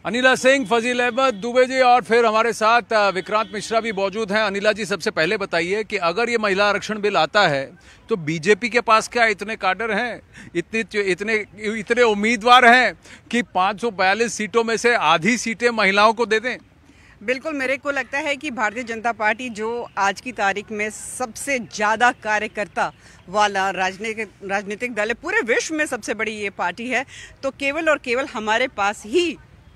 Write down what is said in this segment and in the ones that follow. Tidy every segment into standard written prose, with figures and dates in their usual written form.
अनिला सिंह, फजील अहमद, दुबे जी और फिर हमारे साथ विक्रांत मिश्रा भी मौजूद हैं। अनिला जी, सबसे पहले बताइए कि अगर ये महिला आरक्षण बिल आता है तो बीजेपी के पास क्या इतने काडर हैं, इतने उम्मीदवार हैं कि 542 सीटों में से आधी सीटें महिलाओं को दे दें? बिल्कुल, मेरे को लगता है कि भारतीय जनता पार्टी जो आज की तारीख में सबसे ज़्यादा कार्यकर्ता वाला राजनीतिक दल है, पूरे विश्व में सबसे बड़ी ये पार्टी है, तो केवल और केवल हमारे पास ही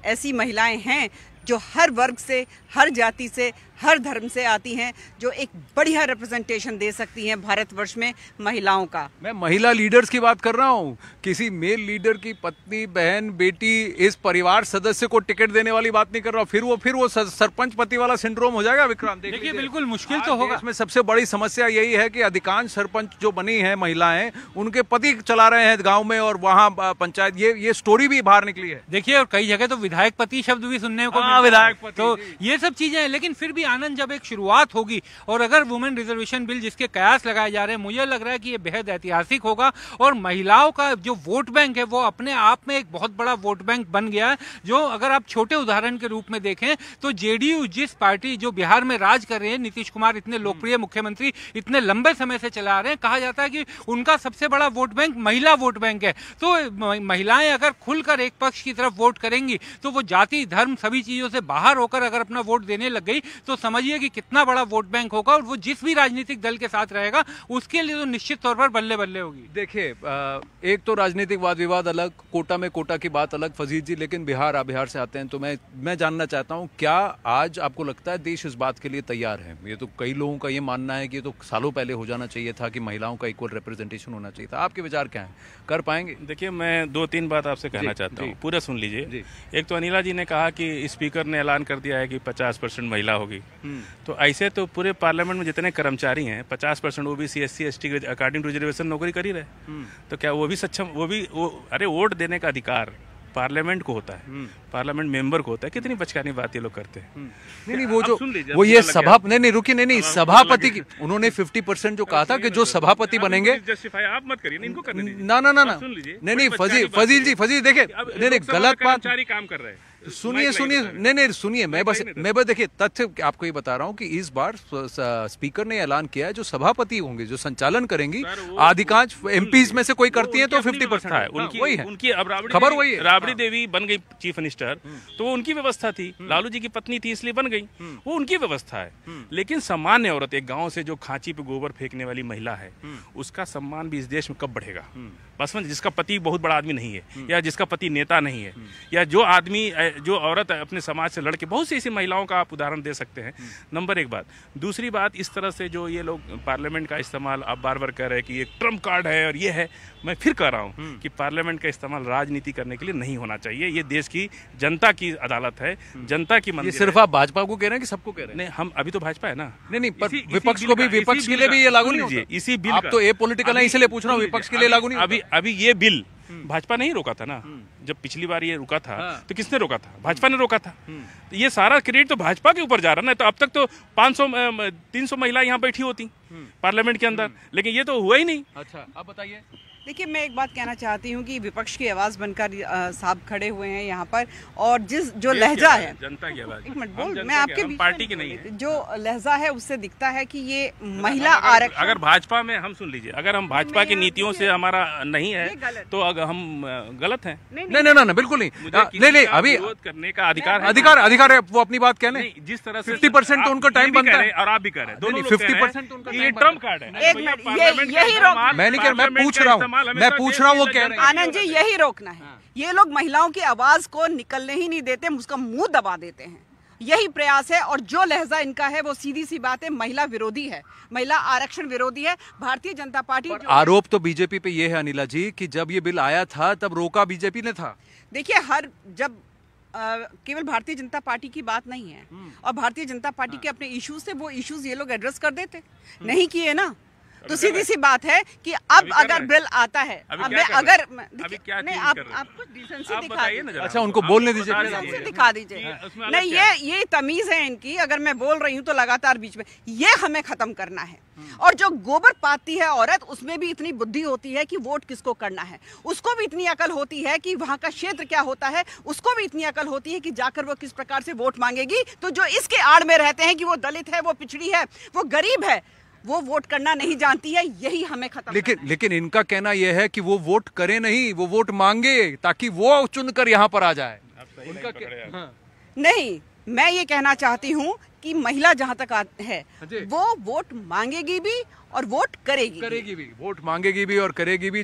ऐसी महिलाएं हैं जो हर वर्ग से, हर जाति से, हर धर्म से आती हैं, जो एक बढ़िया रिप्रेजेंटेशन दे सकती हैं भारतवर्ष में महिलाओं का। मैं महिला लीडर्स की बात कर रहा हूँ, किसी मेल लीडर की पत्नी, बहन, बेटी, इस परिवार सदस्य को टिकट देने वाली बात नहीं कर रहा हूँ। फिर वो सरपंच पति वाला सिंड्रोम हो जाएगा। विक्रांत, देखिए बिल्कुल मुश्किल तो होगा। इसमें सबसे बड़ी समस्या यही है कि अधिकांश सरपंच जो बनी है महिलाएं, उनके पति चला रहे हैं गाँव में और वहाँ पंचायत। ये स्टोरी भी बाहर निकली है। देखिए, और कई जगह तो विधायक पति शब्द भी सुनने को, विधायक पति, तो ये सब चीजें हैं। लेकिन फिर भी आनंद, जब एक शुरुआत होगी और अगर वुमेन रिजर्वेशन बिल जिसके कयास लगाए जा रहे हैं, मुझे लग रहा है कि ये बेहद ऐतिहासिक होगा और महिलाओं का जो वोट बैंक है वो अपने आप में एक बहुत बड़ा वोट बैंक बन गया है। जो अगर आप छोटे उदाहरण के रूप में देखें तो जेडीयू, जिस पार्टी जो बिहार में राज कर रहे हैं, नीतीश कुमार इतने लोकप्रिय मुख्यमंत्री इतने लंबे समय से चला रहे हैं, कहा जाता है कि उनका सबसे बड़ा वोट बैंक महिला वोट बैंक है। तो महिलाएं अगर खुलकर एक पक्ष की तरफ वोट करेंगी तो वो जाति, धर्म, सभी चीजों से बाहर होकर अगर अपना वोट देने लग गई तो समझिए कि कितना बड़ा वोट बैंक होगा और वो जिस भी राजनीतिक दल के साथ रहेगा उसके लिए तो निश्चित तौर पर बल्ले बल्ले होगी। देखिए, एक तो राजनीतिक वाद विवाद अलग, कोटा में कोटा की बात अलग फजील जी, लेकिन बिहार से आते हैं तो मैं जानना चाहता हूं, क्या आज आपको लगता है देश इस बात के लिए तैयार है? ये तो कई लोगों का ये मानना है कि ये तो सालों पहले हो जाना चाहिए था कि महिलाओं का इक्वल रिप्रेजेंटेशन होना चाहिए था। आपके विचार क्या है, कर पाएंगे? देखिए, मैं 2-3 बात आपसे कहना चाहता हूँ, पूरा सुन लीजिए। एक तो अनिला जी ने कहा कि स्पीकर ने ऐलान कर दिया है कि 50% महिला होगी, तो ऐसे तो पूरे पार्लियामेंट में जितने कर्मचारी हैं 50% ओबीसी, एससी, एसटी के अकॉर्डिंग टू रिजर्वेशन नौकरी कर ही रहे। तो क्या वो भी सक्षम, अरे वोट देने का अधिकार पार्लियामेंट को होता है, पार्लियामेंट मेंबर को होता है। कितनी बचकानी बात ये लोग करते हैं। नहीं, वो ये सभा नहीं रुकी, नहीं सभापति की उन्होंने 50% जो कहा था कि जो सभापति बनेंगे, जस्टिफाई आप मत करिए, इनको करने दीजिए। ना नहीं फजील देखिए, नहीं गलत बात, काम कर रहे हैं। सुनिए, मैं बस देखिए तथ्य आपको ये बता रहा हूँ कि इस बार स्पीकर ने ऐलान किया है जो सभापति होंगे, जो संचालन करेंगी, अधिकांश एमपीज में से कोई करती है तो 50% है वही है। उनकी अब खबर वही है। राबड़ी देवी बन गई चीफ मिनिस्टर, तो वो उनकी व्यवस्था थी। लालू जी की पत्नी थी इसलिए बन गई, वो उनकी व्यवस्था है। लेकिन सामान्य औरत, एक गाँव से जो खांची पे गोबर फेंकने वाली महिला है, उसका सम्मान भी इस देश में कब बढ़ेगा? बस जिसका पति बहुत बड़ा आदमी नहीं है, या जिसका पति नेता नहीं है, या जो औरत अपने समाज से लड़के, बहुत सी ऐसी महिलाओं का आप उदाहरण दे सकते हैं। नंबर एक बात। दूसरी बात, इस तरह से जो ये लोग पार्लियामेंट का इस्तेमाल आप बार बार कह रहे हैं कि ये ट्रम्प कार्ड है और ये है, मैं फिर कह रहा हूँ कि पार्लियामेंट का इस्तेमाल राजनीति करने के लिए नहीं होना चाहिए। ये देश की जनता की अदालत है, जनता की मंदिर। सिर्फ आप भाजपा को कह रहे हैं कि सबको कह रहे हैं? नहीं, हम अभी तो भाजपा है ना। नहीं, पर विपक्ष को भी, विपक्ष के लिए भी ये लागू नहीं होता। इसी बिल, आप तो पॉलिटिकल है इसलिए पूछ रहा हूँ, विपक्ष के लिए लागू नहीं। अभी ये बिल भाजपा नहीं रोका था ना, जब पिछली बार ये रुका था तो किसने रोका था? भाजपा ने रोका था। तो ये सारा क्रेडिट तो भाजपा के ऊपर जा रहा है ना। तो अब तक तो 500-300 महिला यहाँ बैठी होती पार्लियामेंट के अंदर, लेकिन ये तो हुआ ही नहीं। अच्छा, अब बताइए। देखिए, मैं एक बात कहना चाहती हूँ कि विपक्ष की आवाज बनकर साहब खड़े हुए हैं यहाँ पर, और जो लहजा है, जनता की आवाज, एक मिनट बोल, मैं आपके पार्टी की नहीं है, जो लहजा है उससे दिखता है कि ये महिला आरक्षण, अगर भाजपा में, हम सुन लीजिए, अगर हम भाजपा की नीतियों से हमारा नहीं है तो अगर हम गलत हैं। नहीं, बिल्कुल नहीं, अभी विरोध करने का अधिकार है, वो अपनी बात कहने। जिस तरह से 50% तो उनका टाइम बनता है और आप भी कह रहे हैं, दोनों 50% उनका ये ट्रम्प कार्ड है। मैं नहीं कह रहा, मैं पूछ रहा हूँ, वो कह रहे हैं। आनंद जी, यही रोकना है। ये लोग महिलाओं की आवाज को निकलने ही नहीं देते, उसका मुंह दबा देते हैं। यही प्रयास है, और जो लहजा इनका है वो सीधी सी बात है, महिला विरोधी है, महिला आरक्षण विरोधी है। भारतीय जनता पार्टी, आरोप तो बीजेपी पे ये है अनिला जी कि जब ये बिल आया था तब रोका बीजेपी ने था। देखिए, केवल भारतीय जनता पार्टी की बात नहीं है, और भारतीय जनता पार्टी के अपने इश्यूज थे, वो इश्यूज ये लोग एड्रेस कर देते, नहीं किए ना। तो सीधी सी बात है कि अब अभी कर अगर रहे हैं। बिल आता है, अभी अब क्या कर रहे अगर हैं? अभी क्या नहीं, चीज कर रहे हैं? आप कुछ डिसेंसी आप दिखा बताइए ना दीजिए। जरा। अच्छा, उनको आप बोलने दीजिए। बता डिसेंसी दीजिए। दिखा दीजिए। कि उसमें अलग नहीं, क्या है? ये तमीज है इनकी, अगर मैं बोल रही हूँ तो लगातार बीच में, ये हमें खत्म करना है। और जो गोबर पाती है औरत, उसमें भी इतनी बुद्धि होती है कि वोट किसको करना है, उसको भी इतनी अकल होती है कि वहां का क्षेत्र क्या होता है, उसको भी इतनी अकल होती है कि जाकर वो किस प्रकार से वोट मांगेगी। तो जो इसके आड़ में रहते हैं कि वो दलित है, वो पिछड़ी है, वो गरीब है, वो वोट करना नहीं जानती है, यही हमें खत्म करना है। लेकिन इनका कहना यह है कि वो वोट करे नहीं, वो वोट मांगे ताकि वो चुनकर यहाँ पर आ जाए। उनका क्या? हाँ। नहीं, मैं ये कहना चाहती हूँ कि महिला जहां तक है जी। वो वोट मांगेगी भी और वोट करेगी भी। करेगी भी, वोट मांगेगी भी और करेगी भी।